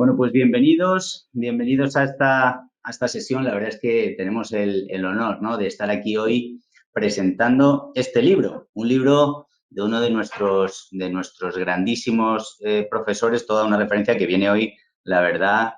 Bueno, pues bienvenidos a esta sesión. La verdad es que tenemos el honor, ¿no?, de estar aquí hoy presentando este libro, un libro de uno de nuestros grandísimos profesores, toda una referencia que viene hoy, la verdad,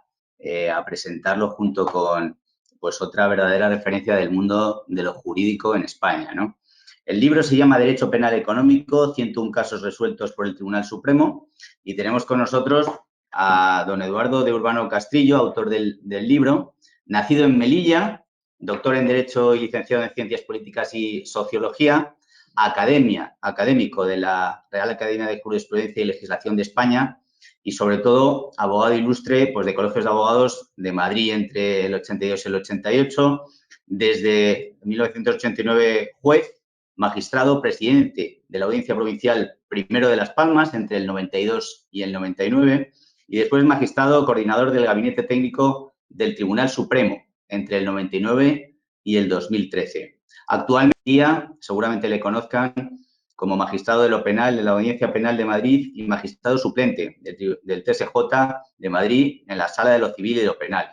a presentarlo junto con pues otra verdadera referencia del mundo de lo jurídico en España, ¿no? El libro se llama Derecho Penal Económico, 101 casos resueltos por el Tribunal Supremo, y tenemos con nosotros a don Eduardo de Urbano Castrillo, autor del libro, nacido en Melilla, doctor en Derecho y licenciado en Ciencias Políticas y Sociología, académico de la Real Academia de Jurisprudencia y Legislación de España y, sobre todo, abogado ilustre pues, de colegios de abogados de Madrid entre el 82 y el 88, desde 1989 juez, magistrado, presidente de la Audiencia Provincial primero de Las Palmas entre el 92 y el 99, y después magistrado coordinador del Gabinete Técnico del Tribunal Supremo entre el 99 y el 2013. Actualmente, seguramente le conozcan como magistrado de lo penal de la Audiencia Penal de Madrid y magistrado suplente del TSJ de Madrid en la Sala de lo Civil y lo Penal.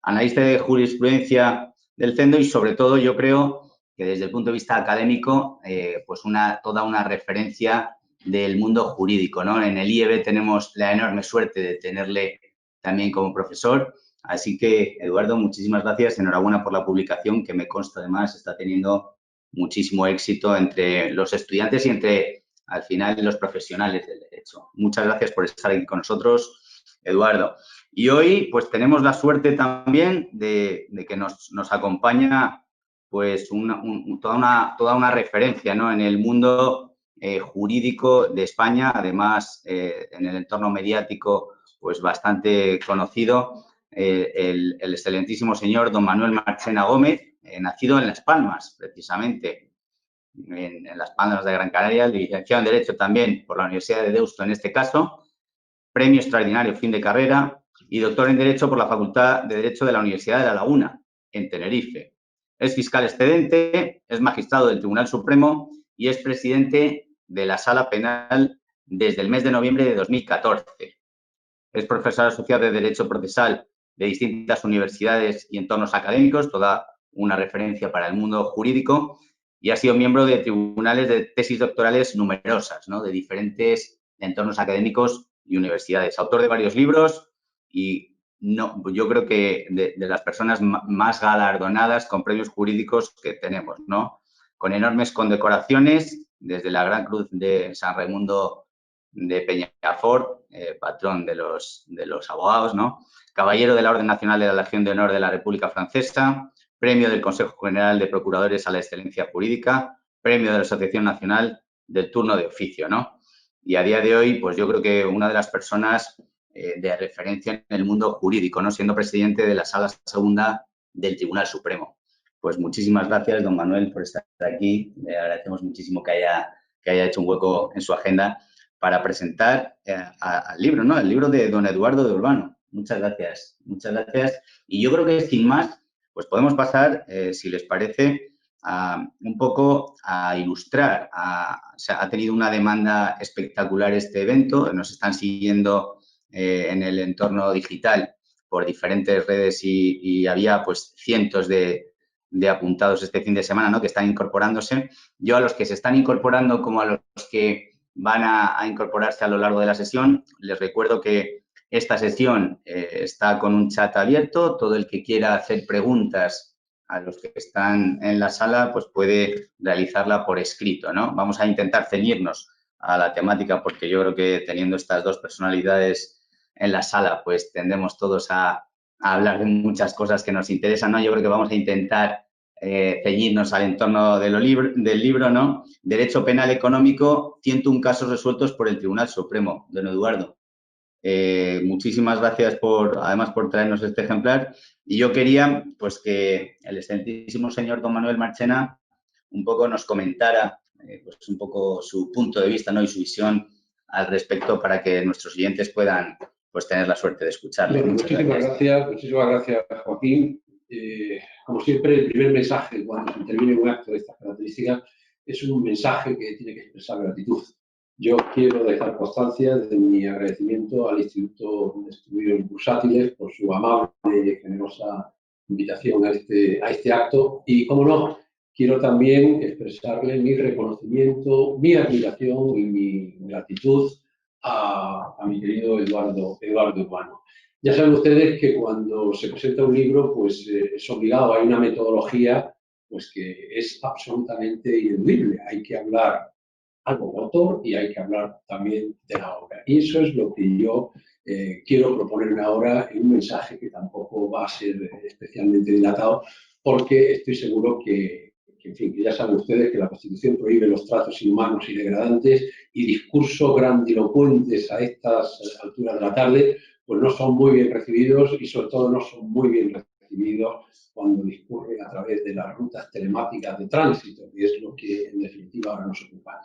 Analista de jurisprudencia del CENDO y, sobre todo, yo creo que desde el punto de vista académico, pues toda una referencia del mundo jurídico, ¿no? En el IEB tenemos la enorme suerte de tenerle también como profesor. Así que, Eduardo, muchísimas gracias. Enhorabuena por la publicación, que me consta además está teniendo muchísimo éxito entre los estudiantes y entre, al final, los profesionales del derecho. Muchas gracias por estar aquí con nosotros, Eduardo. Y hoy, pues, tenemos la suerte también de que nos acompaña, pues, toda una referencia, ¿no?, en el mundo jurídico de España, además, en el entorno mediático, pues, bastante conocido, el excelentísimo señor don Manuel Marchena Gómez, nacido en Las Palmas, precisamente, en Las Palmas de Gran Canaria, licenciado en Derecho también por la Universidad de Deusto, en este caso, premio extraordinario fin de carrera y doctor en Derecho por la Facultad de Derecho de la Universidad de La Laguna, en Tenerife. Es fiscal excedente, es magistrado del Tribunal Supremo y es presidente de la Sala Penal desde el mes de noviembre de 2014. Es profesor asociado de Derecho Procesal de distintas universidades y entornos académicos, toda una referencia para el mundo jurídico, y ha sido miembro de tribunales de tesis doctorales numerosas, ¿no?, de diferentes entornos académicos y universidades. Autor de varios libros y yo creo que de las personas más galardonadas con premios jurídicos que tenemos, ¿no?, con enormes condecoraciones, desde la Gran Cruz de San Raimundo de Peñafort, patrón de los abogados, ¿no?, caballero de la Orden Nacional de la Legión de Honor de la República Francesa, premio del Consejo General de Procuradores a la Excelencia Jurídica, premio de la Asociación Nacional del Turno de Oficio, ¿no? Y a día de hoy, pues yo creo que una de las personas de referencia en el mundo jurídico, ¿no?, siendo presidente de la Sala Segunda del Tribunal Supremo. Pues muchísimas gracias, don Manuel, por estar aquí. Le agradecemos muchísimo que haya hecho un hueco en su agenda para presentar al libro, ¿no?, el libro de don Eduardo de Urbano. Muchas gracias, muchas gracias. Y yo creo que, sin más, pues podemos pasar, si les parece, un poco a ilustrar. O sea, ha tenido una demanda espectacular este evento. Nos están siguiendo en el entorno digital por diferentes redes y había pues cientos de apuntados este fin de semana, ¿no?, que están incorporándose. Yo, a los que se están incorporando como a los que van a incorporarse a lo largo de la sesión, les recuerdo que esta sesión está con un chat abierto. Todo el que quiera hacer preguntas a los que están en la sala, pues puede realizarla por escrito, ¿no? Vamos a intentar ceñirnos a la temática, porque yo creo que teniendo estas dos personalidades en la sala, pues tendemos todos a hablar de muchas cosas que nos interesan, ¿no? Yo creo que vamos a intentar ceñirnos al entorno del libro, ¿no? Derecho Penal Económico, 101 casos resueltos por el Tribunal Supremo. Don Eduardo, muchísimas gracias además por traernos este ejemplar. Y yo quería, pues, que el excelentísimo señor don Manuel Marchena un poco nos comentara, pues, un poco su punto de vista, ¿no?, y su visión al respecto, para que nuestros oyentes puedan, pues, tener la suerte de escucharle. Bueno, muchísimas gracias, Joaquín. Como siempre, el primer mensaje cuando se interviene en un acto de estas características es un mensaje que tiene que expresar gratitud. yo quiero dejar constancia de mi agradecimiento al Instituto de Estudios Bursátiles por su amable y generosa invitación a este acto. Y, como no, quiero también expresarle mi reconocimiento, mi admiración y mi gratitud a mi querido Eduardo Urbano. Ya saben ustedes que cuando se presenta un libro, pues es obligado, hay una metodología pues que es absolutamente ineludible. Hay que hablar algo de autor y hay que hablar también de la obra. Y eso es lo que yo quiero proponerme ahora en un mensaje que tampoco va a ser especialmente dilatado, porque estoy seguro en fin, que ya saben ustedes que la Constitución prohíbe los tratos inhumanos y degradantes, y discursos grandilocuentes a estas alturas de la tarde pues no son muy bien recibidos, y sobre todo no son muy bien recibidos cuando discurren a través de las rutas telemáticas de tránsito, que es lo que en definitiva ahora nos ocupa.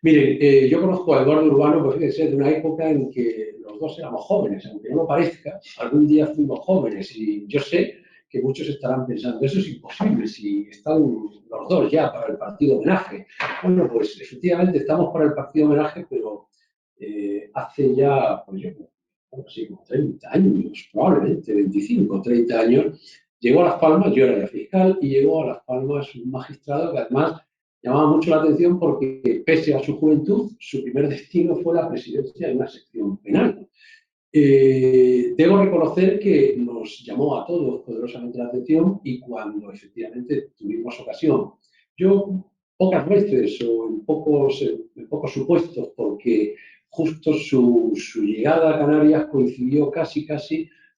Miren, yo conozco a Eduardo Urbano, pues fíjense, de una época en que los dos éramos jóvenes, aunque no lo parezca, algún día fuimos jóvenes, y yo sé que muchos estarán pensando, eso es imposible, si están los dos ya para el partido homenaje. Bueno, pues efectivamente estamos para el partido homenaje, pero hace ya, pues yo, así como 30 años, probablemente 25 o 30 años, llegó a Las Palmas, yo era el fiscal, y llegó a Las Palmas un magistrado que además llamaba mucho la atención porque, pese a su juventud, su primer destino fue la presidencia de una sección penal. Debo reconocer que nos llamó a todos poderosamente la atención, y cuando efectivamente tuvimos ocasión, yo pocas veces o en pocos supuestos, porque justo su llegada a Canarias coincidió casi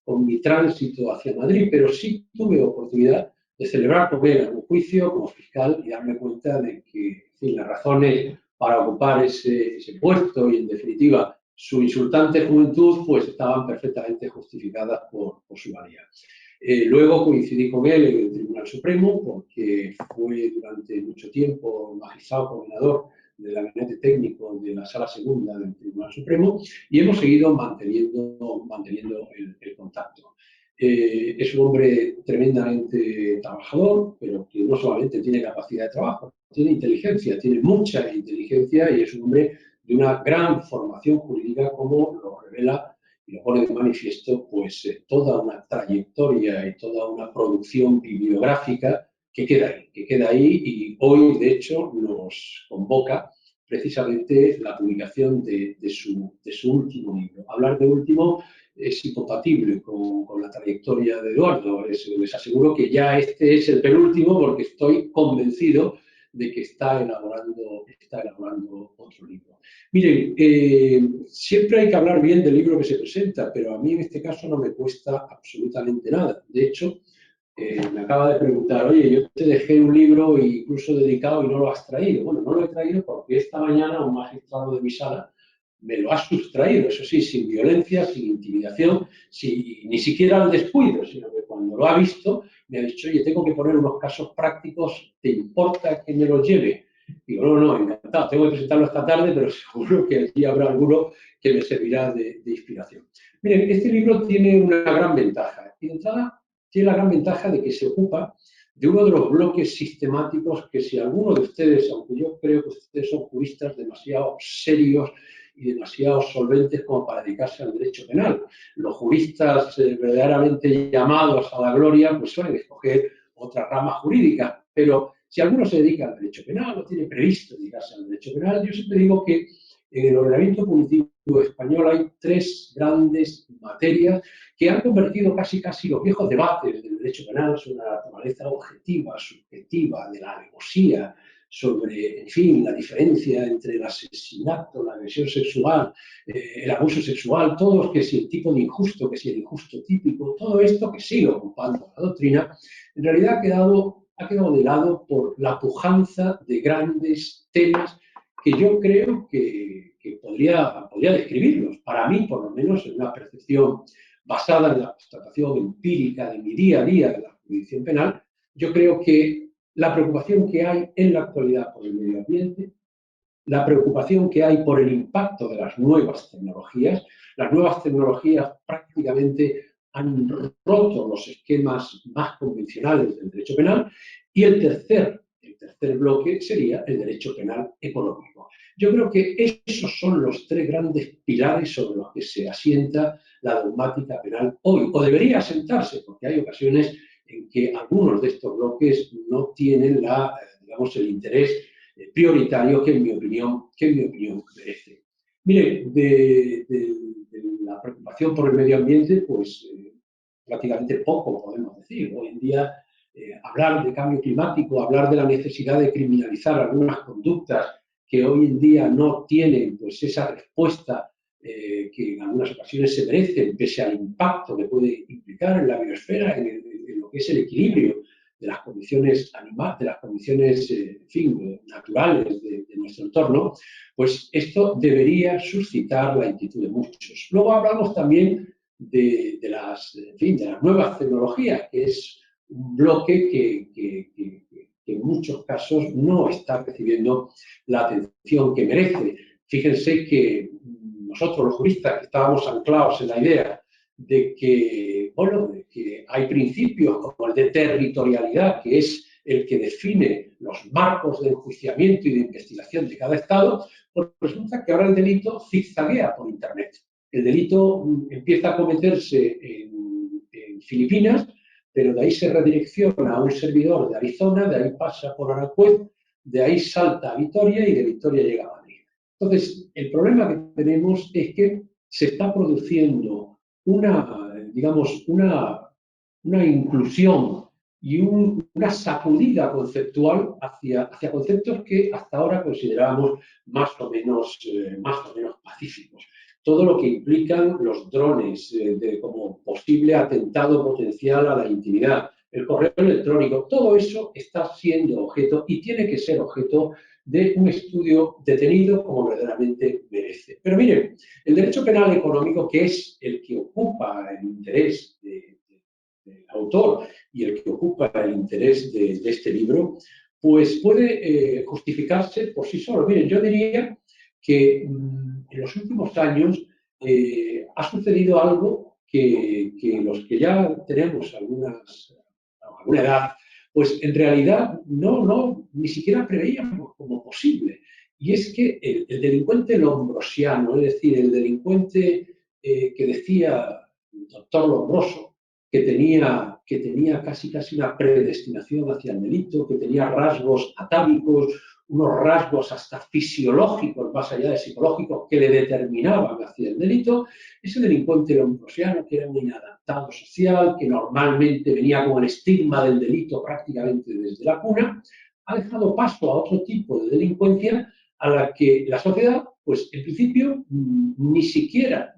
con mi tránsito hacia Madrid, pero sí tuve oportunidad de celebrar con él un juicio como fiscal y darme cuenta de que, en fin, las razones para ocupar ese puesto y, en definitiva, su insultante juventud, pues estaban perfectamente justificadas por su valía. Luego coincidí con él en el Tribunal Supremo, porque fue durante mucho tiempo magistrado coordinador del gabinete técnico de la Sala Segunda del Tribunal Supremo, y hemos seguido manteniendo el contacto. Es un hombre tremendamente trabajador, pero que no solamente tiene capacidad de trabajo, tiene inteligencia, tiene mucha inteligencia, y es un hombre de una gran formación jurídica, como lo revela y lo pone de manifiesto pues toda una trayectoria y toda una producción bibliográfica que queda ahí, y hoy de hecho nos convoca precisamente la publicación de su último libro. Hablar de último es incompatible con la trayectoria de Eduardo. Les aseguro que ya este es el penúltimo, porque estoy convencido de que está elaborando otro libro. Miren, siempre hay que hablar bien del libro que se presenta, pero a mí en este caso no me cuesta absolutamente nada. De hecho, me acaba de preguntar, oye, yo te dejé un libro incluso dedicado y no lo has traído. Bueno, no lo he traído porque esta mañana un magistrado de mi sala me lo ha sustraído, eso sí, sin violencia, sin intimidación, ni siquiera al descuido, sino que cuando lo ha visto me ha dicho, oye, tengo que poner unos casos prácticos, ¿te importa que me los lleve? Digo, no, encantado, tengo que presentarlo esta tarde, pero seguro que aquí habrá alguno que me servirá de inspiración. Miren, este libro tiene una gran ventaja, y de entrada tiene la gran ventaja de que se ocupa de uno de los bloques sistemáticos que, si alguno de ustedes, aunque yo creo que ustedes son juristas demasiado serios y demasiado solventes como para dedicarse al derecho penal, los juristas verdaderamente llamados a la gloria pues suelen escoger otra rama jurídica, pero si alguno se dedica al derecho penal o tiene previsto dedicarse al derecho penal, yo siempre digo que en el ordenamiento punitivo español hay tres grandes materias que han convertido casi los viejos debates del derecho penal sobre la naturaleza objetiva, subjetiva, de la alevosía, sobre, en fin, la diferencia entre el asesinato, la agresión sexual, el abuso sexual, todos, que si el tipo de injusto, que si el injusto típico, todo esto que sigue ocupando la doctrina, en realidad ha quedado de lado por la pujanza de grandes temas que yo creo que podría describirlos. Para mí, por lo menos, en una percepción basada en la constatación empírica de mi día a día de la jurisdicción penal, yo creo que la preocupación que hay en la actualidad por el medio ambiente, la preocupación que hay por el impacto de las nuevas tecnologías prácticamente han roto los esquemas más convencionales del derecho penal, y el tercer tercer bloque sería el derecho penal económico. Yo creo que esos son los tres grandes pilares sobre los que se asienta la dogmática penal hoy, o debería asentarse, porque hay ocasiones en que algunos de estos bloques no tienen digamos, el interés prioritario que en mi opinión merece. Mire, de la preocupación por el medio ambiente, pues prácticamente poco podemos decir. Hoy en día hablar de cambio climático, hablar de la necesidad de criminalizar algunas conductas que hoy en día no tienen pues, esa respuesta que en algunas ocasiones se merecen, pese al impacto que puede implicar en la biosfera, en lo que es el equilibrio de las condiciones animales, de las condiciones en fin, naturales de nuestro entorno, pues esto debería suscitar la inquietud de muchos. Luego hablamos también de las nuevas tecnologías, que es un bloque que en muchos casos no está recibiendo la atención que merece. Fíjense que nosotros los juristas que estábamos anclados en la idea de que, bueno, de que hay principios como el de territorialidad, que es el que define los marcos de enjuiciamiento y de investigación de cada Estado, pues resulta que ahora el delito zigzaguea por Internet. El delito empieza a cometerse en Filipinas, pero de ahí se redirecciona a un servidor de Arizona, de ahí pasa por Aranjuez, de ahí salta a Vitoria y de Vitoria llega a Madrid. Entonces, el problema que tenemos es que se está produciendo digamos, una inclusión y una sacudida conceptual hacia conceptos que hasta ahora considerábamos más o menos pacíficos. Todo lo que implican los drones como posible atentado potencial a la intimidad, el correo electrónico, todo eso está siendo objeto y tiene que ser objeto de un estudio detenido como verdaderamente merece. Pero miren, el derecho penal económico, que es el que ocupa el interés del autor y el que ocupa el interés de este libro, pues puede justificarse por sí solo. Miren, yo diría que en los últimos años ha sucedido algo que los que ya tenemos alguna edad, pues en realidad ni siquiera preveíamos como posible. Y es que el delincuente lombrosiano, es decir, el delincuente que decía el doctor Lombroso, que tenía casi una predestinación hacia el delito, que tenía rasgos atávicos, unos rasgos hasta fisiológicos, más allá de psicológicos, que le determinaban hacia el delito, ese delincuente lombrosiano, que era un inadaptado social, que normalmente venía con el estigma del delito prácticamente desde la cuna, ha dejado paso a otro tipo de delincuencia a la que la sociedad, pues en principio, ni siquiera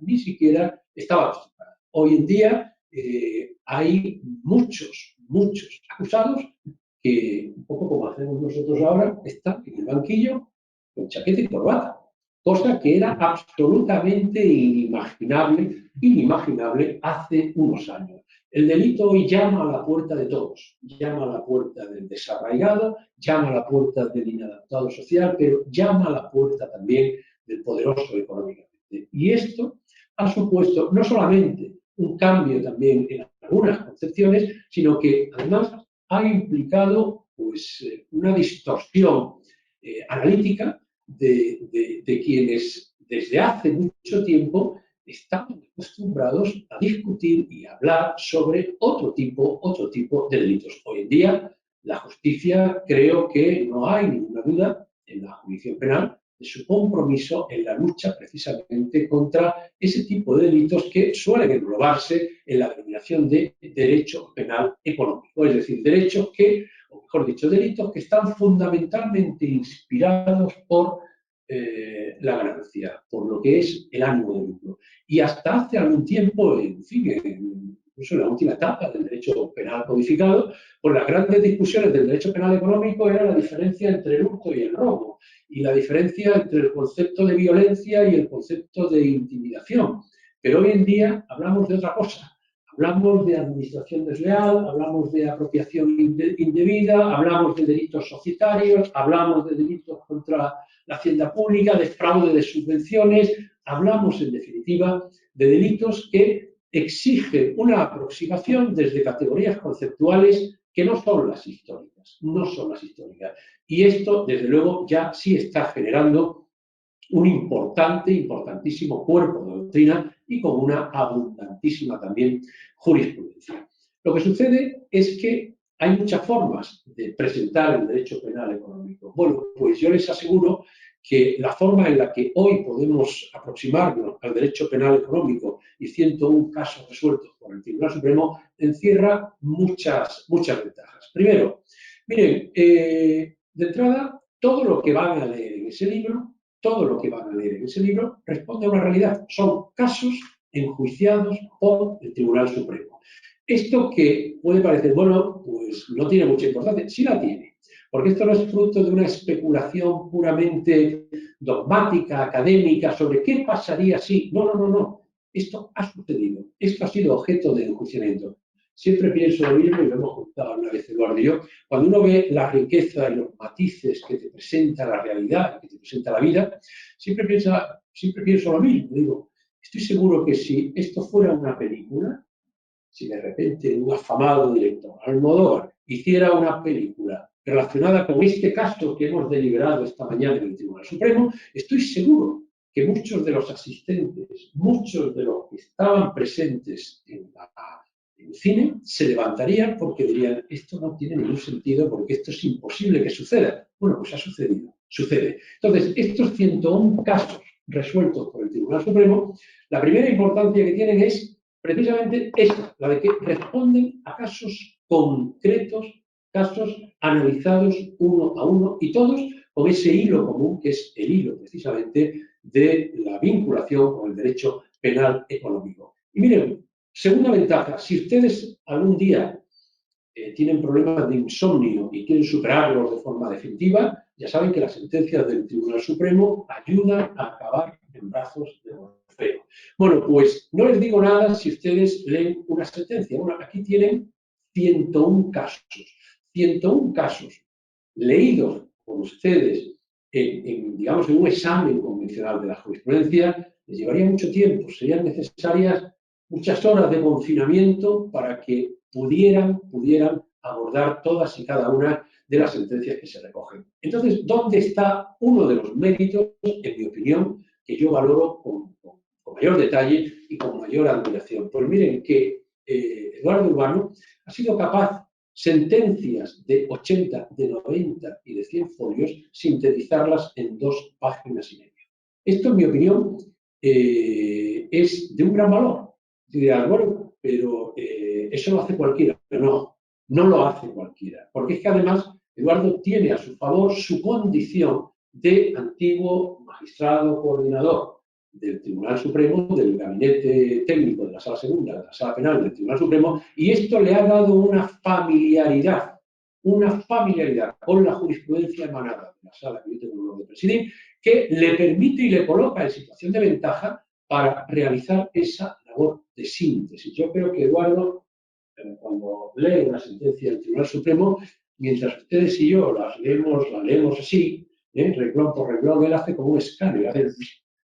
estaba acostumbrada. Hoy en día hay muchos acusados que, un poco como hacemos nosotros ahora, están en el banquillo con chaqueta y corbata, cosa que era absolutamente inimaginable hace unos años. El delito hoy llama a la puerta de todos, llama a la puerta del desarraigado, llama a la puerta del inadaptado social, pero llama a la puerta también del poderoso económicamente. Y esto ha supuesto no solamente un cambio también en algunas concepciones, sino que además ha implicado pues, una distorsión analítica de quienes desde hace mucho tiempo estamos acostumbrados a discutir y a hablar sobre otro tipo de delitos. Hoy en día, la justicia, creo que no hay ninguna duda en la jurisdicción penal de su compromiso en la lucha precisamente contra ese tipo de delitos que suelen englobarse en la denominación de derecho penal económico, es decir, derechos que, o mejor dicho, delitos que están fundamentalmente inspirados por la ganancia, por lo que es el ánimo de lucro. Y hasta hace algún tiempo, en fin, incluso en la última etapa del derecho penal codificado, pues las grandes discusiones del derecho penal económico era la diferencia entre el hurto y el robo, y la diferencia entre el concepto de violencia y el concepto de intimidación. Pero hoy en día hablamos de otra cosa. Hablamos de administración desleal, hablamos de apropiación indebida, hablamos de delitos societarios, hablamos de delitos contra la hacienda pública, de fraude de subvenciones, hablamos en definitiva de delitos que exigen una aproximación desde categorías conceptuales que no son las históricas, no son las históricas. Y esto, desde luego, ya sí está generando un importantísimo cuerpo de doctrina y con una abundantísima también jurisprudencia. Lo que sucede es que hay muchas formas de presentar el derecho penal económico. Bueno, pues yo les aseguro que la forma en la que hoy podemos aproximarnos al derecho penal económico y 101 casos resueltos por el Tribunal Supremo encierra muchas ventajas. Primero, miren, de entrada, todo lo que van a leer en ese libro responde a una realidad. Son casos enjuiciados por el Tribunal Supremo. Esto que puede parecer, bueno, pues no tiene mucha importancia. Sí la tiene, porque esto no es fruto de una especulación puramente dogmática, académica, sobre qué pasaría si. No. Esto ha sucedido. Esto ha sido objeto de enjuiciamiento. Siempre pienso lo mismo, y lo hemos contado una vez Eduardo y yo, cuando uno ve la riqueza y los matices que te presenta la realidad, que te presenta la vida, siempre pienso lo mismo. Digo, estoy seguro que si esto fuera una película, si de repente un afamado director, Almodóvar, hiciera una película relacionada con este caso que hemos deliberado esta mañana en el Tribunal Supremo, estoy seguro que muchos de los asistentes, muchos de los que estaban presentes en el cine, se levantarían porque dirían, esto no tiene ningún sentido porque esto es imposible que suceda. Bueno, pues ha sucedido, sucede. Entonces, estos 101 casos resueltos por el Tribunal Supremo, la primera importancia que tienen es precisamente esta, la de que responden a casos concretos, casos analizados uno a uno y todos con ese hilo común que es el hilo precisamente de la vinculación con el derecho penal económico. Y miren, segunda ventaja, si ustedes algún día tienen problemas de insomnio y quieren superarlos de forma definitiva, ya saben que las sentencias del Tribunal Supremo ayudan a acabar en brazos de Orfeo. Bueno, pues no les digo nada si ustedes leen una sentencia. Bueno, aquí tienen 101 casos. 101 casos leídos por ustedes digamos, en un examen convencional de la jurisprudencia, les llevaría mucho tiempo. Serían necesarias muchas horas de confinamiento para que pudieran abordar todas y cada una de las sentencias que se recogen. Entonces, ¿dónde está uno de los méritos, en mi opinión, que yo valoro con mayor detalle y con mayor admiración? Pues miren que Eduardo Urbano ha sido capaz, sentencias de 80, de 90 y de 100 folios, sintetizarlas en 2 páginas y media. Esto, en mi opinión, es de un gran valor. Dirán, bueno, pero eso lo hace cualquiera. Pero no lo hace cualquiera. Porque es que además Eduardo tiene a su favor su condición de antiguo magistrado coordinador del Tribunal Supremo, del gabinete técnico de la Sala Segunda, de la Sala Penal del Tribunal Supremo, y esto le ha dado una familiaridad con la jurisprudencia emanada de la Sala que yo tengo el honor de presidir, que le permite y le coloca en situación de ventaja para realizar esa labor de síntesis. Yo creo que Eduardo, cuando lee una sentencia del Tribunal Supremo, mientras ustedes y yo la leemos así, renglón por renglón, él hace como un escáner,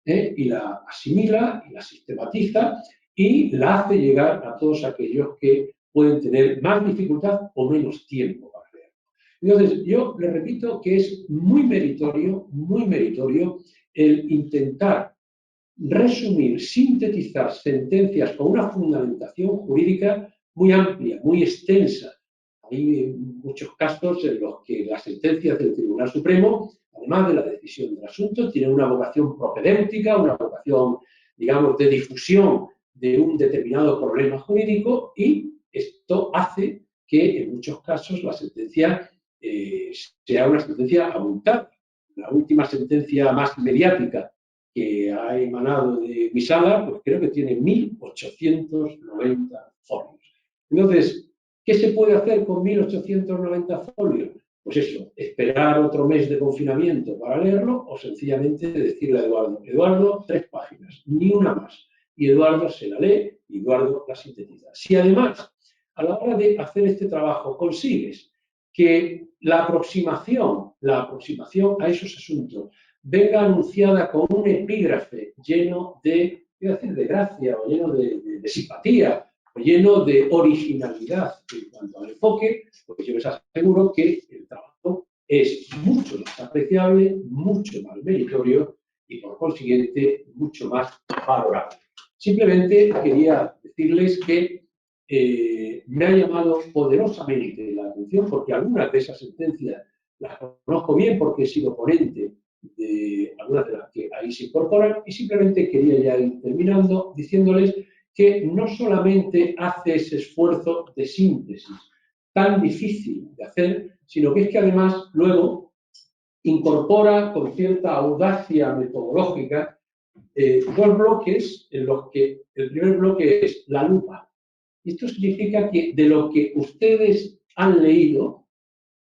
y la asimila y la sistematiza y la hace llegar a todos aquellos que pueden tener más dificultad o menos tiempo para leer. Entonces, yo le repito que es muy meritorio el intentar resumir, sintetizar sentencias con una fundamentación jurídica muy amplia, muy extensa. Hay muchos casos en los que las sentencias del Tribunal Supremo, además de la decisión del asunto, tienen una vocación propedéutica, una vocación, digamos, de difusión de un determinado problema jurídico, y esto hace que en muchos casos la sentencia sea una sentencia abultada. La última sentencia más mediática que ha emanado de mi sala, pues creo que tiene 1.890 folios. Entonces, ¿qué se puede hacer con 1.890 folios? Pues eso, esperar otro mes de confinamiento para leerlo o sencillamente decirle a Eduardo, 3 páginas, ni una más. Y Eduardo se la lee y Eduardo la sintetiza. Si además, a la hora de hacer este trabajo, consigues que la aproximación a esos asuntos venga anunciada con un epígrafe lleno de, quiero decir, de gracia o lleno de simpatía, lleno de originalidad en cuanto al enfoque, pues yo les aseguro que el trabajo es mucho más apreciable, mucho más meritorio y, por consiguiente, mucho más valorable. Simplemente quería decirles que me ha llamado poderosamente la atención porque algunas de esas sentencias las conozco bien porque he sido ponente de algunas de las que ahí se incorporan y simplemente quería ya ir terminando diciéndoles que no solamente hace ese esfuerzo de síntesis tan difícil de hacer, sino que es que además luego incorpora con cierta audacia metodológica dos bloques en los que el primer bloque es la lupa. Esto significa que de lo que ustedes han leído,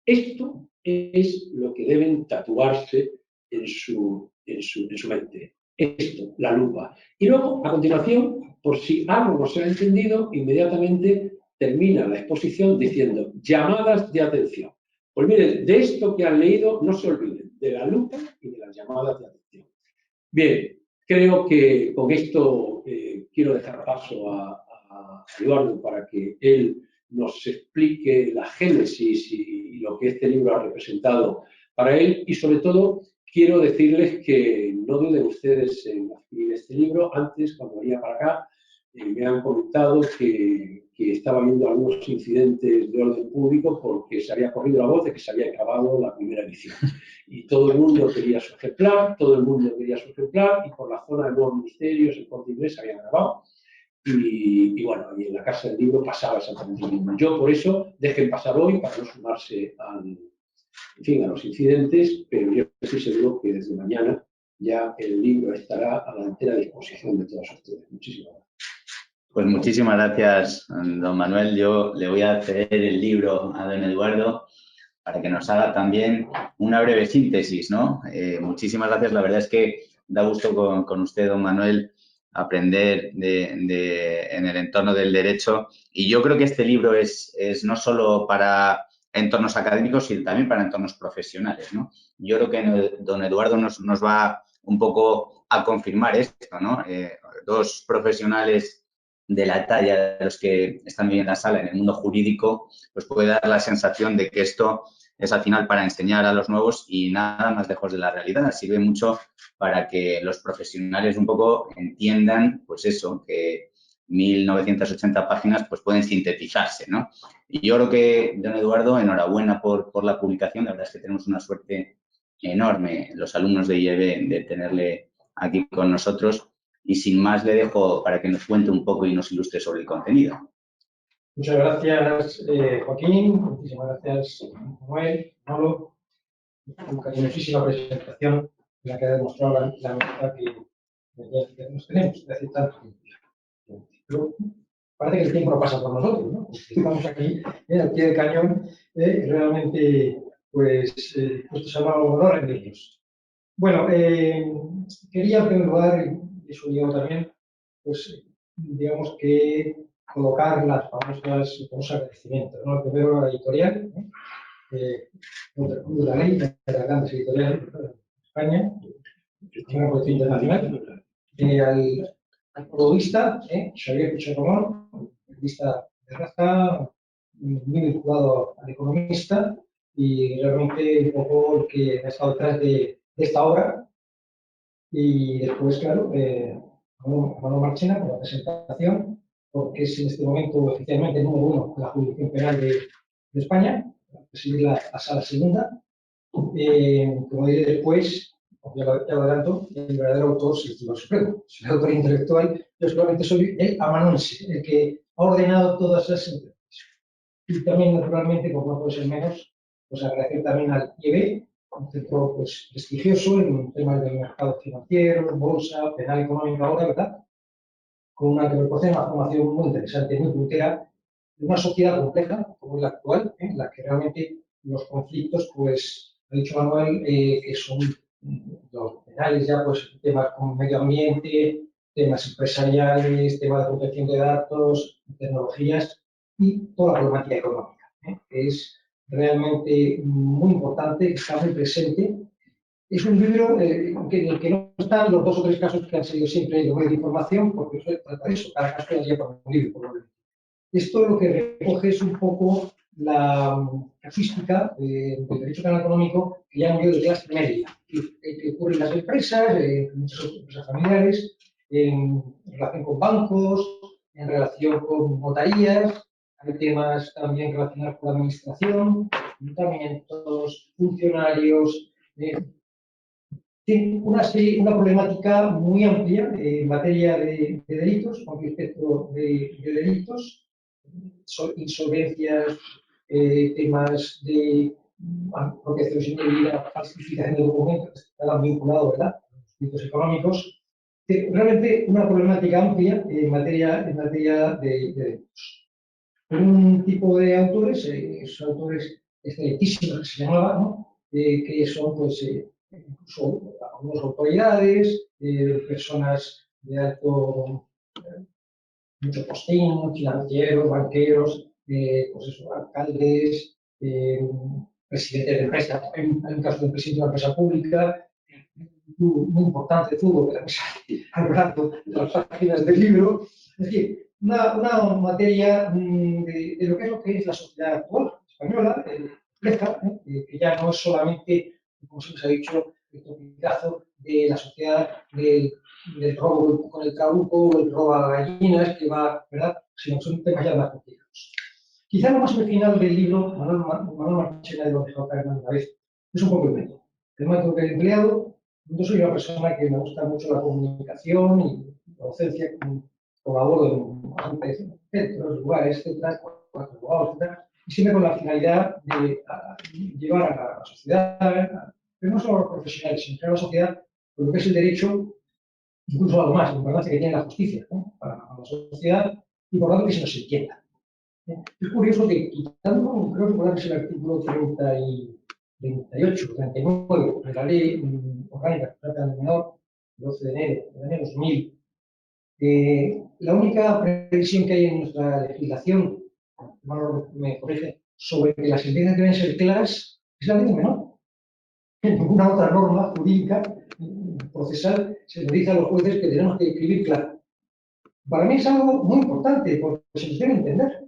esto es lo que deben tatuarse en su mente. Esto, la lupa. Y luego, a continuación, por si algo no se ha entendido, inmediatamente termina la exposición diciendo llamadas de atención. Pues miren, de esto que han leído, no se olviden, de la lupa y de las llamadas de atención. Bien, creo que con esto quiero dejar paso a Eduardo para que él nos explique la génesis y lo que este libro ha representado para él y sobre todo quiero decirles que no duden ustedes en adquirir este libro. Antes, cuando venía para acá, me han comentado que estaba habiendo algunos incidentes de orden público porque se había corrido la voz de que se había acabado la primera edición. Y todo el mundo quería su ejemplar, todo el mundo quería su ejemplar y por la zona de Nuevos Ministerios, el Corte Inglés, se habían grabado. Y bueno, y en la Casa del Libro pasaba exactamente lo mismo. Yo por eso dejen pasar hoy para no sumarse a los incidentes, pero yo estoy seguro que desde mañana ya el libro estará a la entera disposición de todos ustedes. Muchísimas gracias. Pues muchísimas gracias, don Manuel. Yo le voy a ceder el libro a don Eduardo para que nos haga también una breve síntesis, ¿no? Muchísimas gracias. La verdad es que da gusto con usted, don Manuel, aprender en el entorno del derecho. Y yo creo que este libro es no solo para entornos académicos, sino también para entornos profesionales, ¿no? Yo creo que don Eduardo nos va un poco a confirmar esto, ¿no? Dos profesionales de la talla de los que están hoy en la sala en el mundo jurídico, pues puede dar la sensación de que esto es al final para enseñar a los nuevos y nada más lejos de la realidad. Sirve mucho para que los profesionales un poco entiendan, pues eso, que 1980 páginas pues pueden sintetizarse, ¿no? Y yo creo que, don Eduardo, enhorabuena por la publicación. La verdad es que tenemos una suerte enorme, los alumnos de IEB, de tenerle aquí con nosotros. Y sin más le dejo para que nos cuente un poco y nos ilustre sobre el contenido. Muchas gracias, Joaquín. Muchísimas gracias, Manuel, Manolo. Una cariñosísima presentación en la que ha demostrado la amistad que nos tenemos de hace tanto tiempo. Pero parece que el tiempo no pasa por nosotros, ¿no? Porque estamos aquí al pie del cañón, realmente, pues, puestos a no honor en ellos. Bueno, quería en primer lugar, y eso digo también, pues, digamos que colocar los famosos agradecimientos, ¿no? El primero, la editorial, contra la ley de las grandes editoriales de España, una colección internacional, al periodista, Xavier Puigcercomón, periodista de raza, muy vinculado al economista y realmente un poco el que ha estado detrás de esta obra. Y después, claro, Manolo Marchena con la presentación, porque es en este momento oficialmente el número 1 de la jurisdicción penal de España, presidir la sala segunda. Como diré después, ya lo adelanto, el verdadero autor es el Tribunal Supremo, es el autor intelectual. Yo solamente soy el amanuense, el que ha ordenado todas esas sentencias. Y también, naturalmente, como no puede ser menos, pues agradecer también al IEB, un centro pues, prestigioso en temas del mercado financiero, bolsa, penal económico ahora, ¿verdad? Con una que me proporciona una formación muy interesante, muy puntera, de una sociedad compleja como es la actual, en la que realmente los conflictos, pues, ha dicho Manuel, que son los penales ya, pues, temas como medio ambiente, temas empresariales, temas de protección de datos, tecnologías y toda la problemática económica, que es realmente muy importante, que está muy presente. Es un libro en el que no están los 2 o 3 casos que han sido siempre de medios de información, porque eso trata de eso, cada caso ya por un libro, probablemente. Esto lo que recoge es un poco la casuística del derecho penal económico que llamo yo de clase media, que ocurre en las empresas, en muchas empresas familiares, en relación con bancos, en relación con notarías, hay temas también relacionados con la administración, ayuntamientos, funcionarios. Tiene una problemática muy amplia en materia de delitos, con respecto de delitos, insolvencias, temas de apropiación indebida, falsificación de documentos, están vinculados, ¿verdad?, a los delitos económicos. Realmente una problemática amplia en materia de delitos. Un tipo de autores, esos autores excelentísimos que se llamaban, ¿no?, que son, pues, incluso algunas autoridades, personas de alto, mucho postín, financieros, banqueros, pues eso, alcaldes, presidentes de empresas. Hay un caso del presidente de una empresa pública, muy importante de fútbol, que también sale a lo largo de las páginas del libro. Es decir, una materia de lo que es la sociedad actual española, compleja, que ya no es solamente, como se nos ha dicho, el topicazo de la sociedad del robo con el trabuco, el robo a gallinas, que va, ¿verdad?, sino que son temas ya más complicados. Quizá lo más original del libro, Manuel Marchena de lo dejado caer una vez, es un poco el método. El método que he empleado. Yo soy una persona que me gusta mucho la comunicación y la docencia, colaboro en bastantes centros, lugares, etcétera, y siempre con la finalidad de llevar a la sociedad, pero no solo a los profesionales, sino a la sociedad, por lo que es el derecho, incluso algo más, la importancia que tiene la justicia, ¿no?, para la sociedad, y por lo tanto que se nos entienda. Es curioso que, quitando, creo que es el artículo 38, 39 de la ley orgánica que trata del menor, 12 de enero del año 2000, la única previsión que hay en nuestra legislación, me corrige, sobre que las sentencias deben ser claras, es la ley del menor. En ninguna otra norma jurídica procesal se nos dice a los jueces que tenemos que escribir claro. Para mí es algo muy importante, porque se nos debe entender.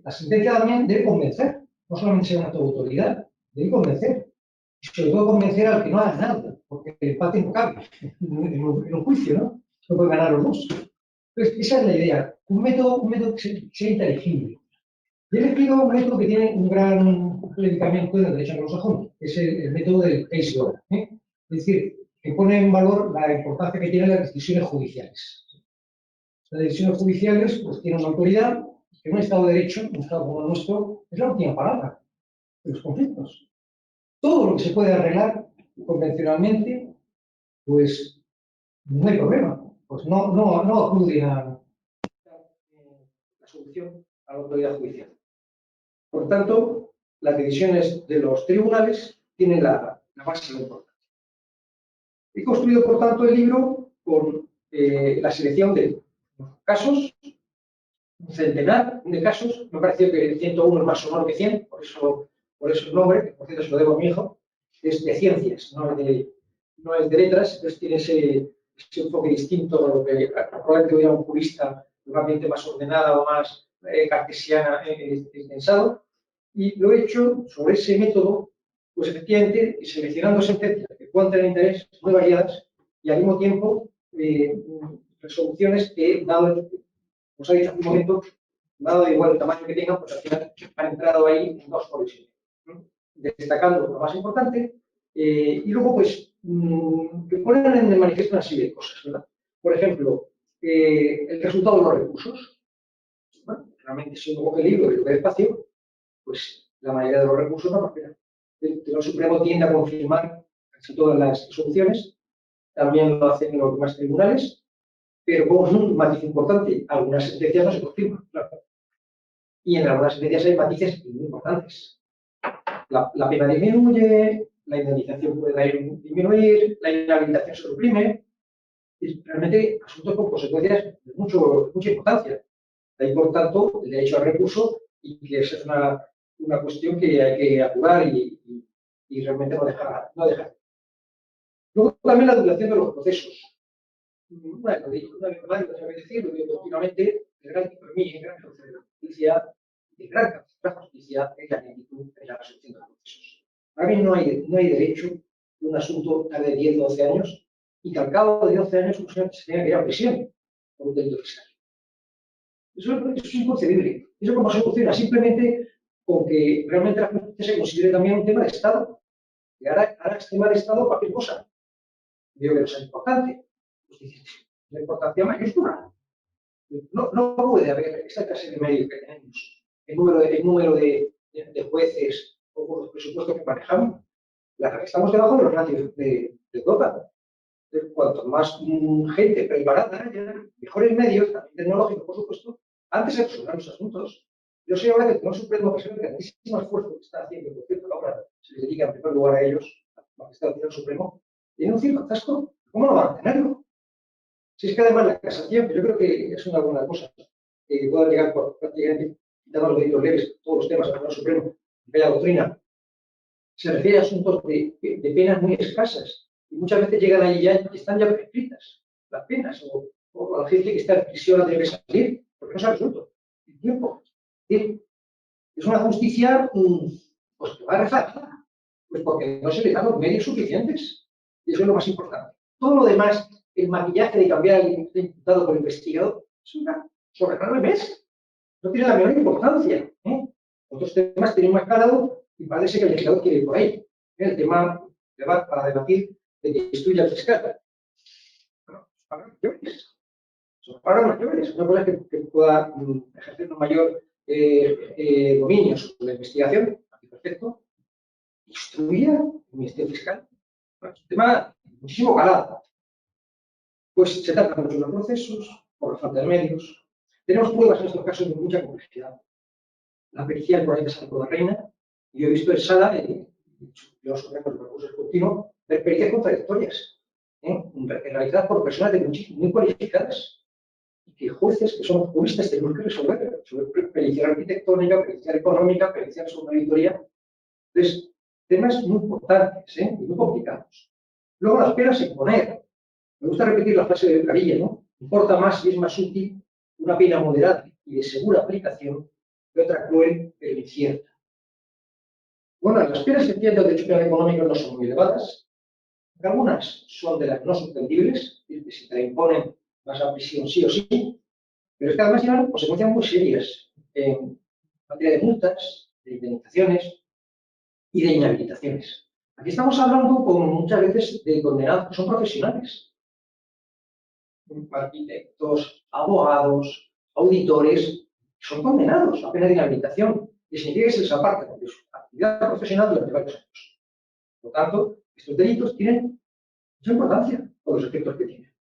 La sentencia también debe convencer, no solamente ser un acto de autoridad, debe convencer. Y sobre todo convencer al que no haga nada, porque el empate no cabe en un juicio, ¿no? No pueden ganar los dos. Entonces, esa es la idea. Un método que sea inteligible. Yo he elegido un método que tiene un gran predicamento en el derecho anglosajón, que es el método del case law. Es decir, que pone en valor la importancia que tienen las decisiones judiciales. Las decisiones judiciales pues, tienen una autoridad que en un Estado de Derecho, un Estado como el nuestro, es la última palabra de los conflictos. Todo lo que se puede arreglar convencionalmente, pues no hay problema. Pues no acude a la solución a la autoridad judicial. Por tanto, las decisiones de los tribunales tienen la máxima importancia. He construido, por tanto, el libro con la selección de casos, un centenar de casos. Me pareció que 101 es más sonoro que 100, por eso el nombre, que por cierto se lo debo a mi hijo, es de ciencias, no es de letras, entonces tiene ese enfoque distinto a lo que probablemente hubiera un jurista, un ambiente más ordenada o más cartesiana pensado. Y lo he hecho sobre ese método, pues efectivamente, seleccionando sentencias que puedan tener interés, muy variadas, y al mismo tiempo resoluciones que, dado, os he dicho hace un momento, dado igual el tamaño que tengan, pues al final han entrado ahí en dos colecciones, ¿no?, destacando lo más importante, y luego, pues, que ponen en el manifiesto una serie de cosas, ¿verdad? Por ejemplo, el resultado de los recursos. Bueno, realmente, si uno coge el libro y lo ve despacio, pues la mayoría de los recursos no prosperan. El Tribunal Supremo tiende a confirmar casi todas las resoluciones, también lo hacen los demás tribunales, pero como es un matiz importante, algunas sentencias no se confirman, claro. Y en algunas sentencias hay matices muy importantes. La pena disminuye, la indemnización puede disminuir, la inhabilitación se suprime. Y realmente asuntos con consecuencias de mucha importancia. De ahí, por tanto, el derecho al recurso, y que esa es una cuestión que hay que apurar y realmente no dejar. Luego también la duración de los procesos. Bueno, lo digo una vez más, lo tengo que decir, lo digo continuamente, para mí, el gran negocio de la justicia, el gran negocio de la justicia es la lentitud en la resolución de los procesos. Para mí no hay derecho de un asunto tarde de 10 o 12 años y que al cabo de 12 años se tenga que ir a prisión por un delito fiscal. Eso es inconcebible. ¿Eso cómo se soluciona? Simplemente con que realmente la justicia se considere también un tema de Estado. Y ahora es tema de Estado cualquier cosa. Digo que no es importante. La importancia mayúscula. No puede haber esta clase de medios que tenemos. El número de jueces o los presupuestos que manejamos. Estamos debajo de los ratios de Europa. Cuanto más gente preparada haya, mejores medios, también tecnológicos, por supuesto, antes se resolverán los asuntos. Yo sé ahora que el Tribunal Supremo, que es el grandísimo esfuerzo que está haciendo, por cierto, ahora se les dedica en primer lugar a ellos, a que está el Tribunal Supremo, tiene un cierto atasco. ¿Cómo no van a tenerlo? Si es que además la casación, que yo creo que es una buena cosa, que pueda llegar por prácticamente quitar los delitos leves, todos los temas al Tribunal Supremo, que haya doctrina, se refiere a asuntos de penas muy escasas. Y muchas veces llegan ahí ya y están ya prescritas las penas, o la gente que está en prisión tiene que salir, porque no se ha resuelto el tiempo. Es una justicia pues, que va rezagada, pues porque no se le dan los medios suficientes. Y eso es lo más importante. Todo lo demás, el maquillaje de cambiar al imputado por investigado, es una soberana al mes. No tiene la menor importancia. Otros temas tienen más calado y parece que el legislador quiere ir por ahí. El tema para debatir de que instruya al fiscal. Bueno, palabras mayores. Son palabras mayores. Una cosa que pueda ejercer un mayor dominio sobre la investigación, perfecto, instruya el Ministerio Fiscal. Bueno, es un tema muchísimo calado. Pues se tratan mucho los procesos, por la falta de medios. Tenemos pruebas en estos casos de mucha complejidad. La pericia por ahí de Santo de Reina, y yo he visto en sala, yo sobre los recursos continuos, ver pericias contradictorias, realizadas por personas muy cualificadas, y que jueces que son juristas tenemos que resolver, sobre pericia arquitectónica, pericia económica, pericia sobre una auditoría. Entonces, temas muy importantes y muy complicados. Luego las penas a imponer. Me gusta repetir la frase de Carilla, ¿no? Importa más y es más útil una pena moderada y de segura aplicación que otra cruel pero incierta. Bueno, las penas que entiendo de hecho penal económico no son muy elevadas. Algunas son de las no suspendibles, es decir, si te la imponen vas a prisión sí o sí, pero es que además llevan consecuencias muy serias en materia de multas, de indemnizaciones y de inhabilitaciones. Aquí estamos hablando con muchas veces de condenados que son profesionales. Arquitectos, abogados, auditores, son condenados a pena de inhabilitación. Y significa que se les aparta de su actividad profesional durante varios años. Por lo tanto, estos delitos tienen mucha importancia por los efectos que tienen.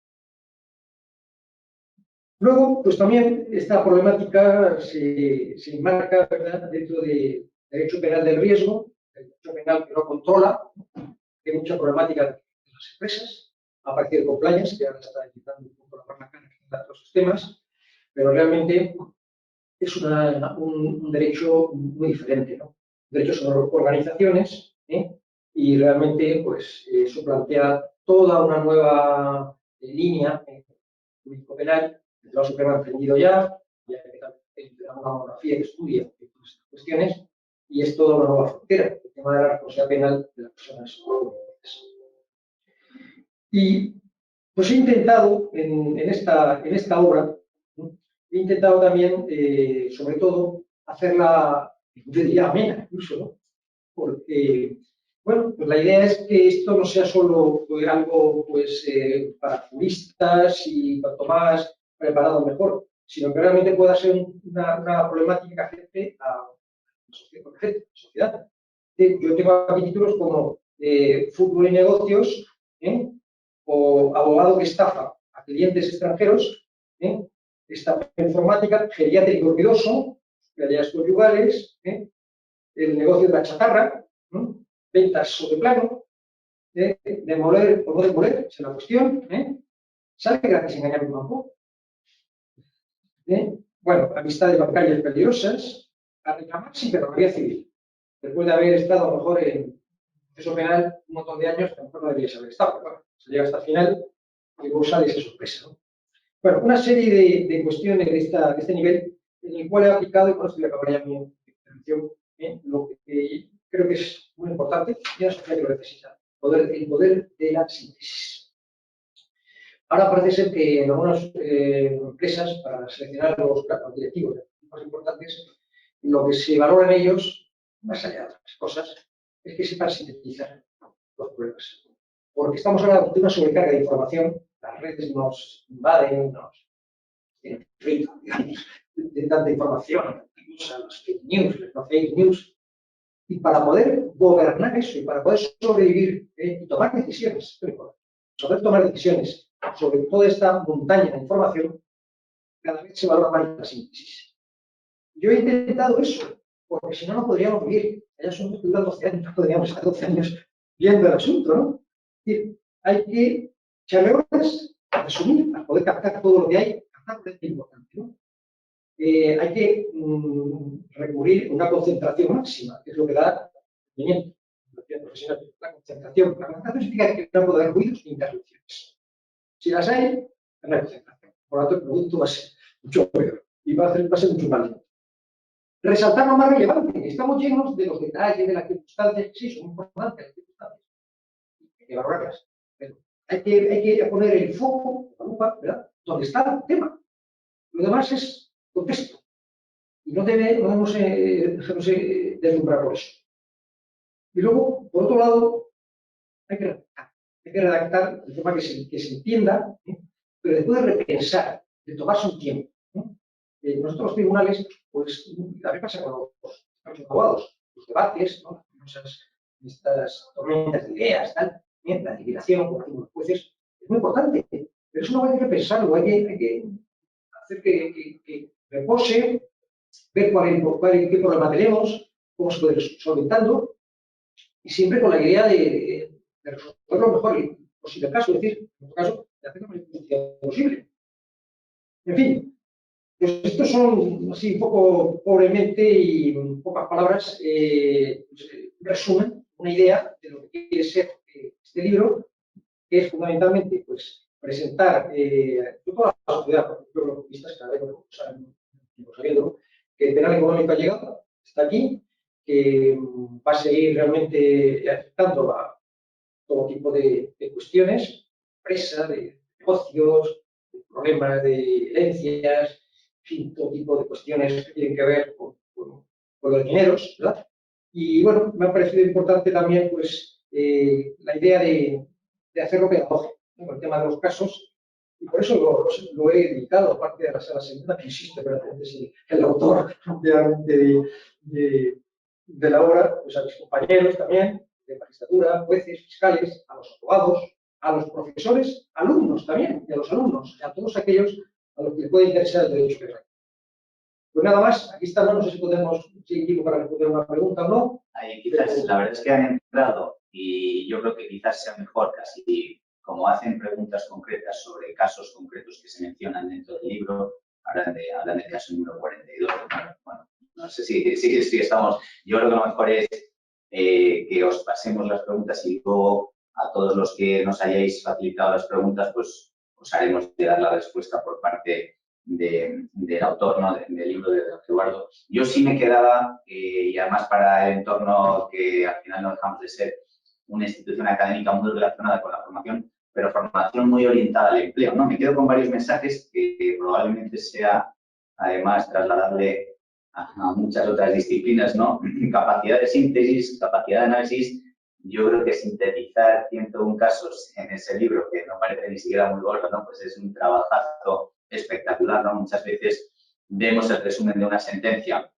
Luego, pues también esta problemática se enmarca, ¿verdad?, dentro de derecho penal del riesgo, el derecho penal que no controla, que hay mucha problemática de las empresas, a partir de compliance, que ahora está intentando un poco la cara en otros temas, pero realmente es un derecho muy diferente, ¿no? Un derecho sobre organizaciones, y realmente pues, eso plantea toda una nueva línea jurídico-penal. El Tribunal Supremo ha entendido ya hay una monografía que estudia estas cuestiones y es toda una nueva frontera, el tema de la responsabilidad penal de las personas. Y pues he intentado en esta obra, he intentado también, sobre todo, hacerla, yo diría, amena incluso, ¿no? Porque, bueno, pues la idea es que esto no sea solo algo pues, para juristas y cuanto más preparado mejor, sino que realmente pueda ser una problemática que afecte a la sociedad. Yo tengo aquí títulos como Fútbol y negocios, o abogado que estafa a clientes extranjeros, estafa informática, geriátrico ruidoso, peleas conyugales, el negocio de la chatarra, ventas sobre plano, demoler o no demoler, esa es la cuestión, ¿sabe gratis engañar un banco? Bueno, amistades bancarias peligrosas, a reclamar sí, pero vía civil. Después de haber estado a lo mejor en proceso penal un montón de años, a lo mejor no deberías haber estado, pero bueno, se llega hasta el final y luego sale esa sorpresa, ¿no? Bueno, una serie de cuestiones de este nivel en el cual he aplicado, y con esto voy a acabar ya mi intervención, lo que creo que es muy importante y una sociedad que lo necesita, el poder de la síntesis. Ahora parece ser que en algunas empresas, para seleccionar los directivos más importantes, lo que se valora en ellos, más allá de otras cosas, es que sepan sintetizar los problemas. Porque estamos hablando de una sobrecarga de información, las redes nos invaden, nos tienen frito, digamos, de tanta información, incluso las fake news, las fake news. Y para poder gobernar eso y para poder sobrevivir y tomar decisiones, poder tomar decisiones sobre toda esta montaña de información, cada vez se valora más la síntesis. Yo he intentado eso, porque si no, no podríamos vivir. Ya son estudiando 12 años, no podríamos estar 12 años viendo el asunto, ¿no? Es decir, hay que echarle horas a resumir, a poder captar todo lo que hay, captar lo que es importante, ¿no? Hay que recurrir a una concentración máxima, que es lo que da rendimiento profesional. La concentración significa que no puede haber ruidos ni interrupciones. Si las hay, no hay concentración. Por lo tanto, el producto va a ser mucho peor y va a ser mucho más lento. Resaltar lo más relevante. Estamos llenos de los detalles, de las circunstancias. Sí, son importantes las circunstancias. Hay que valorarlas. Pero hay que poner el foco, la lupa, ¿verdad?, donde está el tema. Lo demás es contexto. Y no debemos dejarnos deslumbrar por eso. Y luego, por otro lado, hay que redactar de forma que se entienda, pero después de repensar, de tomarse un tiempo. Nosotros los tribunales, pues, también pasa con los abogados, los debates, ¿no?, estas tormentas de ideas, tal, la deliberación, como hacen los jueces, es muy importante, pero eso no hay que pensarlo, hay que hacer que repose, ver qué problema tenemos, cómo se puede ir solventando, y siempre con la idea de resolver lo mejor posible caso, es decir, en nuestro caso, de hacer la mayor justicia posible. En fin, pues estos son, así, un poco pobremente y en pocas palabras, resumen una idea de lo que quiere ser este libro, que es fundamentalmente, pues, presentar toda la sociedad, porque los economistas cada vez lo saben, sabiendo que el penal económico ha llegado, está aquí, que va a seguir realmente afectando a todo tipo de cuestiones, empresa, de negocios, de problemas de herencias, en fin, todo tipo de cuestiones que tienen que ver con los dineros, ¿verdad? Y bueno, me ha parecido importante también, pues, la idea de hacerlo pedagógico, ¿no?, con el tema de los casos, y por eso lo he dedicado, aparte de la sala segunda, que insisto, pero es el autor realmente de la obra, pues a mis compañeros también, de magistratura, jueces, fiscales, a los abogados, a los profesores, alumnos también, y a los alumnos, y a todos aquellos a los que les puede interesar el derecho penal. Pues nada más, aquí estamos, no sé si podemos seguir para responder una pregunta o no. Ahí quizás, la verdad es que han entrado y yo creo que quizás sea mejor casi, como hacen preguntas concretas sobre casos concretos que se mencionan dentro del libro, hablan del caso número 42, bueno, no sé si estamos, yo creo que lo mejor es que os pasemos las preguntas y luego a todos los que nos hayáis facilitado las preguntas, pues os haremos llegar la respuesta por parte del autor, ¿no?, del libro de Eduardo. Yo sí me quedaba, y además para el entorno que al final no dejamos de ser una institución académica muy relacionada con la formación, pero formación muy orientada al empleo, ¿no? Me quedo con varios mensajes que probablemente sea, además, trasladable a muchas otras disciplinas, ¿no? Capacidad de síntesis, capacidad de análisis. Yo creo que sintetizar 101 casos en ese libro, que no parece ni siquiera muy gordo, ¿no?, pues es un trabajazo espectacular, ¿no? Muchas veces vemos el resumen de una sentencia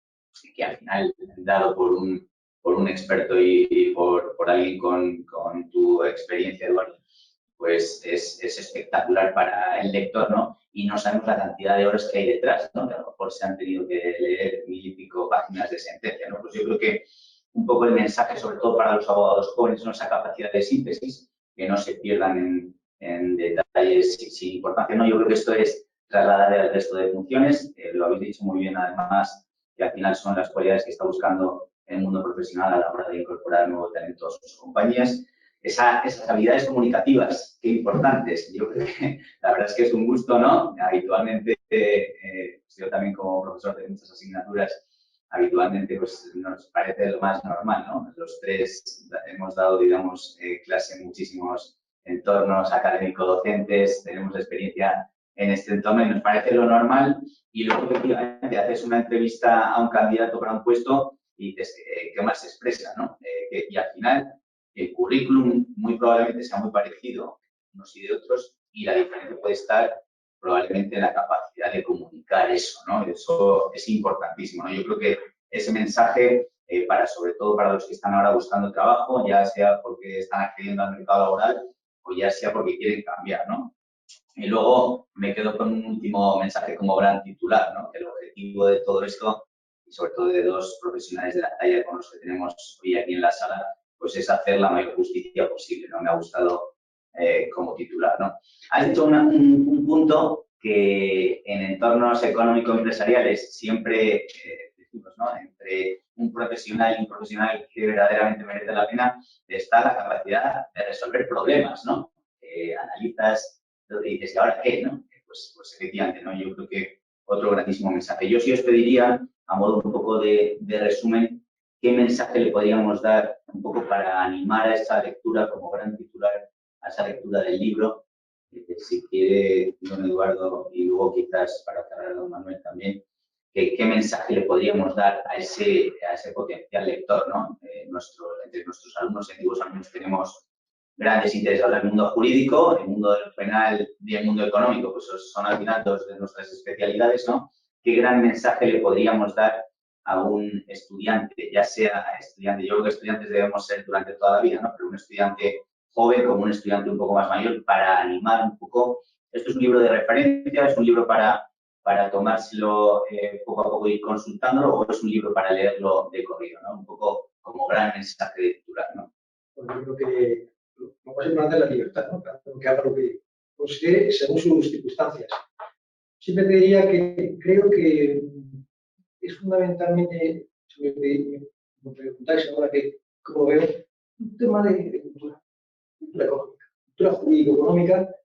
que al final, dado por un experto y por alguien con tu experiencia, Eduardo, pues es espectacular para el lector, ¿no? Y no sabemos la cantidad de horas que hay detrás, ¿no? Que a lo mejor se han tenido que leer 1000 y pico páginas de sentencia, ¿no? Pues yo creo que un poco el mensaje, sobre todo para los abogados jóvenes, ¿no?, esa capacidad de síntesis, que no se pierdan en detalles sin importancia, ¿no? Yo creo que esto es trasladar el resto de funciones, lo habéis dicho muy bien, además, que al final son las cualidades que está buscando el mundo profesional a la hora de incorporar nuevo talento a sus compañías. esas habilidades comunicativas, qué importantes. Yo creo que la verdad es que es un gusto, ¿no? Habitualmente, yo también como profesor de muchas asignaturas, habitualmente pues, nos parece lo más normal, ¿no? Los tres hemos dado, digamos, clase en muchísimos entornos académico-docentes, tenemos experiencia en este entorno y nos parece lo normal. Y luego, efectivamente, haces una entrevista a un candidato para un puesto y dices, ¿qué más se expresa, no? Y al final, el currículum muy probablemente sea muy parecido unos y de otros y la diferencia puede estar probablemente en la capacidad de comunicar eso, ¿no? Eso es importantísimo, ¿no? Yo creo que ese mensaje, sobre todo para los que están ahora buscando trabajo, ya sea porque están accediendo al mercado laboral o ya sea porque quieren cambiar, ¿no? Y luego me quedo con un último mensaje como gran titular, ¿no? Que el objetivo de todo esto, y sobre todo de dos profesionales de la talla con los que tenemos hoy aquí en la sala, pues es hacer la mayor justicia posible, ¿no? Me ha gustado como titular, ¿no? Has dicho un punto que en entornos económico-empresariales siempre decimos, ¿no? Entre un profesional y un profesional que verdaderamente merece la pena está la capacidad de resolver problemas, ¿no? Analizas y dices, ¿y ahora qué? ¿No? Pues efectivamente, ¿no? Yo creo que otro grandísimo mensaje. Yo sí os pediría, a modo un poco de resumen, qué mensaje le podríamos dar un poco para animar a esa lectura como gran titular, a esa lectura del libro. Si quiere, don Eduardo, y luego quizás para cerrar don Manuel también, qué mensaje le podríamos dar a ese potencial lector, ¿no? Entre nuestros alumnos, antiguos alumnos, tenemos grandes interesados en el mundo jurídico, el mundo penal y el mundo económico, pues son al final dos de nuestras especialidades, ¿no? ¿Qué gran mensaje le podríamos dar a un estudiante, ya sea estudiante, yo creo que estudiantes debemos ser durante toda la vida, ¿no? Pero un estudiante joven como un estudiante un poco más mayor para animar un poco? Esto es un libro de referencia, es un libro para tomárselo poco a poco y ir consultándolo, o es un libro para leerlo de corrido, ¿no? Un poco como gran mensaje de lectura, ¿no? Pues yo creo que lo más importante es la libertad, ¿no? Cada uno que haga lo que considere según sus circunstancias. Siempre te diría que creo que es fundamentalmente, si me preguntáis ahora que cómo veo, un tema de cultura económica, cultura jurídico-económica,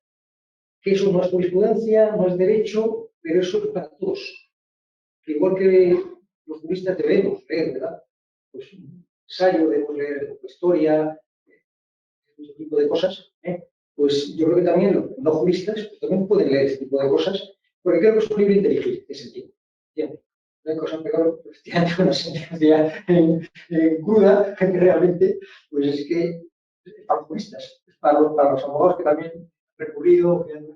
que eso no es jurisprudencia, no es derecho, pero eso es para todos. Que igual que los juristas debemos leer, ¿verdad? Pues ensayo, debemos leer historia, ese tipo de cosas, pues yo creo que también los no juristas pues también pueden leer ese tipo de cosas, porque creo que es un libro inteligente, de sentido. ¿Entiendes? No hay cosa peor, efectivamente, una sentencia cruda, que realmente, pues es que es para los juristas, es para los abogados que también han recurrido, que han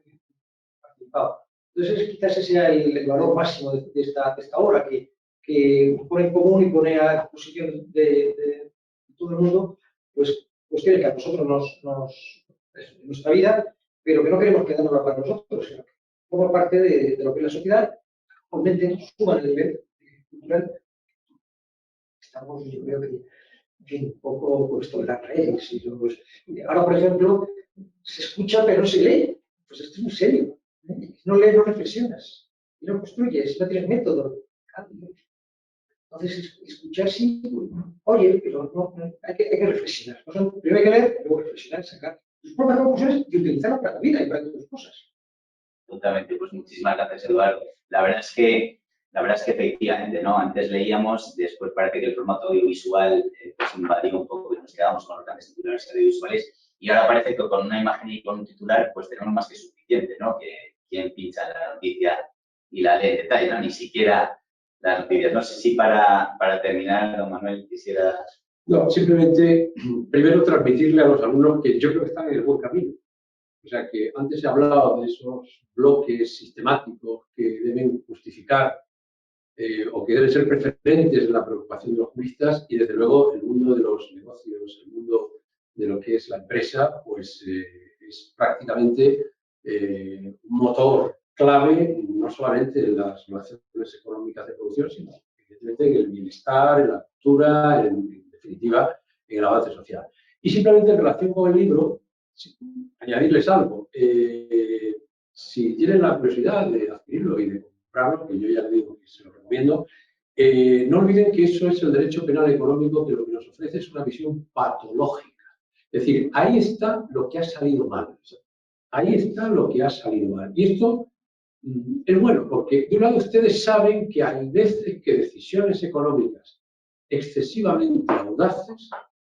participado. Entonces, quizás ese sea el valor máximo de esta obra, que pone en común y pone a disposición de todo el mundo, pues cuestiones que a nosotros en nuestra vida, pero que no queremos quedárnosla para nosotros, sino que forma parte de lo que es la sociedad, aumenten, suban el nivel cultural. Estamos, yo creo que un poco puesto en las redes. Ahora, por ejemplo, se escucha pero no se lee. Pues esto es muy serio. No lees, no reflexionas. Y no construyes, no tienes método. Entonces, escuchar sí, oye, pero no, hay que reflexionar. Primero hay que leer, luego reflexionar, sacar tus propias conclusiones y utilizarlas para la vida y para otras cosas. Absolutamente, pues muchísimas gracias, Eduardo. La verdad es que efectivamente, ¿no? Antes leíamos, después parece que el formato audiovisual pues invadió un poco y nos quedamos con los grandes titulares audiovisuales y ahora parece que con una imagen y con un titular pues tenemos más que suficiente, ¿no? Que quien pincha la noticia y la lee en detalle, ¿no? Ni siquiera las noticias. No sé si para terminar, don Manuel, quisiera... No, simplemente, primero transmitirle a los alumnos que yo creo que están en el buen camino. O sea, que antes se ha hablado de esos bloques sistemáticos que deben justificar o que deben ser preferentes en la preocupación de los juristas y, desde luego, el mundo de los negocios, el mundo de lo que es la empresa, pues es prácticamente un motor clave, no solamente en las relaciones económicas de producción, sino evidentemente en el bienestar, en la cultura, en definitiva, en el avance social. Y simplemente en relación con el libro, añadirles algo. Si tienen la curiosidad de adquirirlo y de comprarlo, que yo ya les digo que se lo recomiendo, no olviden que eso es el derecho penal económico, que lo que nos ofrece es una visión patológica Es decir, ahí está lo que ha salido mal. Ahí está lo que ha salido mal. Y esto es bueno, porque de un lado ustedes saben que hay veces que decisiones económicas excesivamente audaces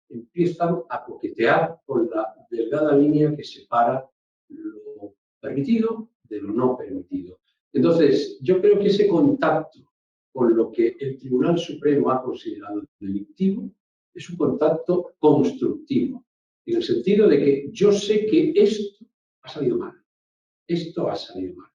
empiezan a coquetear con la delgada línea que separa lo permitido de lo no permitido. Entonces, yo creo que ese contacto con lo que el Tribunal Supremo ha considerado delictivo es un contacto constructivo, en el sentido de que yo sé que esto ha salido mal. Esto ha salido mal.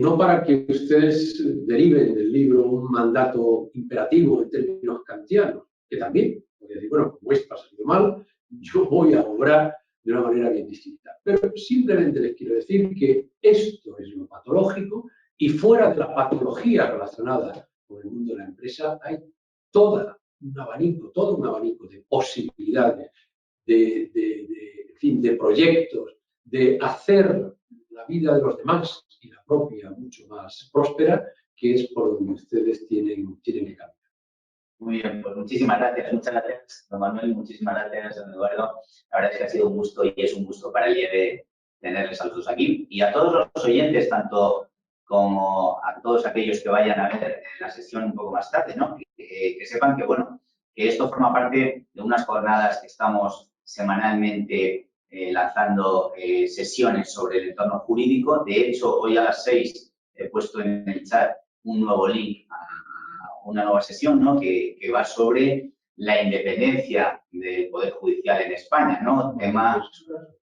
No para que ustedes deriven del libro un mandato imperativo en términos kantianos, que también, voy a decir, bueno, como esto ha salido mal, yo voy a obrar de una manera bien distinta. Pero simplemente les quiero decir que esto es lo patológico y fuera de la patología relacionada con el mundo de la empresa hay todo un abanico de posibilidades, en fin, de proyectos, de hacer la vida de los demás y la propia mucho más próspera, que es por donde ustedes tienen que cambiar. Muy bien, pues muchísimas gracias. Muchas gracias, don Manuel. Muchísimas gracias, don Eduardo. La verdad es que ha sido un gusto y es un gusto para el IEB tenerles a los dos aquí. Y a todos los oyentes, tanto como a todos aquellos que vayan a ver la sesión un poco más tarde, ¿no? Que sepan que, bueno, que esto forma parte de unas jornadas que estamos semanalmente lanzando sesiones sobre el entorno jurídico. De hecho, hoy a las 6 he puesto en el chat un nuevo link a una nueva sesión, ¿no? que va sobre la independencia del Poder Judicial en España, ¿no? Tema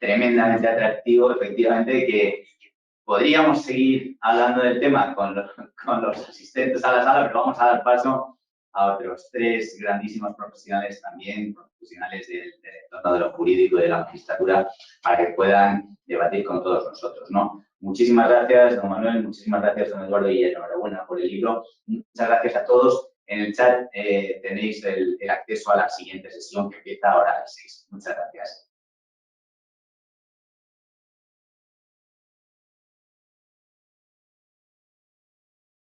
tremendamente atractivo, efectivamente, que podríamos seguir hablando del tema con los asistentes a la sala, pero vamos a dar paso a otros tres grandísimos profesionales también, profesionales del entorno de lo jurídico y de la magistratura, para que puedan debatir con todos nosotros, ¿no? Muchísimas gracias, don Manuel, muchísimas gracias, don Eduardo, y enhorabuena por el libro. Muchas gracias a todos. En el chat tenéis el acceso a la siguiente sesión que empieza ahora a las 6. Muchas gracias.